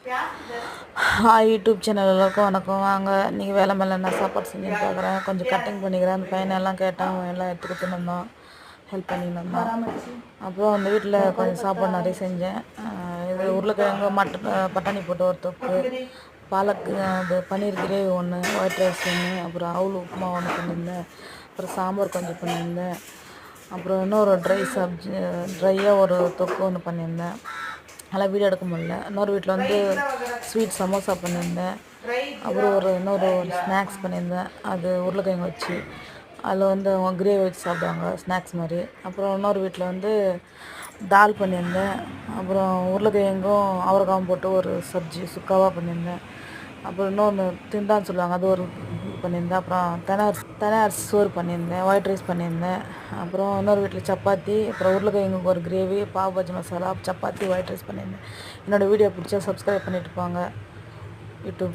Hi YouTube channel எல்லாருக்கும் வணக்கம். வாங்க இன்றைக்கி வேலை மேலே என்ன சாப்பாடு செஞ்சுன்னு பார்க்குறேன். கொஞ்சம் கட்டிங் பண்ணிக்கிறேன். அந்த பையனெல்லாம் கேட்டேன், அவன் எல்லாம் எடுத்து கொடுத்துருந்தான், ஹெல்ப் பண்ணியிருந்தான். அப்புறம் அந்த வீட்டில் கொஞ்சம் சாப்பாடு நிறைய செஞ்சேன். இது உருளைக்கிழங்கு பட்டாணி போட்டு ஒரு தொக்கு, பாலக்கு அது பன்னீர் கிரேவி ஒன்று, ஒயிட் ரைஸ் ஒன்று, அப்புறம் அவுள் உப்புமா ஒன்று பண்ணியிருந்தேன். அப்புறம் சாம்பார் கொஞ்சம் பண்ணியிருந்தேன். அப்புறம் இன்னொரு ட்ரையாக ஒரு தொக்கு ஒன்று பண்ணியிருந்தேன். அதெல்லாம் வீடியோ எடுக்க முடியல. இன்னொரு வீட்டில் வந்து ஸ்வீட் சமோசா பண்ணியிருந்தேன். அப்புறம் இன்னொரு ஸ்நாக்ஸ் பண்ணியிருந்தேன். அது உருளைக்கிழங்கு வச்சு அதில் வந்து அவங்க கிரேவி வச்சு சாப்பிடுவாங்க, ஸ்நாக்ஸ் மாதிரி. அப்புறம் இன்னொரு வீட்டில் வந்து தால் பண்ணியிருந்தேன். அப்புறம் உருளைக்கிழங்கும் அவரைக்காவும் போட்டு ஒரு சப்ஜி சுக்காவாக பண்ணியிருந்தேன். அப்புறம் இன்னொன்று திண்டான்னு சொல்லுவாங்க, அது ஒரு பண்ணியிருந்தேன். அப்புறம் தெனை அரிசி சோறு பண்ணியிருந்தேன், ஒயிட் ரைஸ் பண்ணியிருந்தேன். அப்புறம் இன்னொரு வீட்டில் சப்பாத்தி, அப்புறம் உருளைக்கிழங்குக்கு ஒரு gravy, pav bhaji masala, chapati, white rice பண்ணியிருந்தேன். என்னோடய வீடியோ பிடிச்சா சப்ஸ்கிரைப் பண்ணிட்டு போங்க யூடியூப்.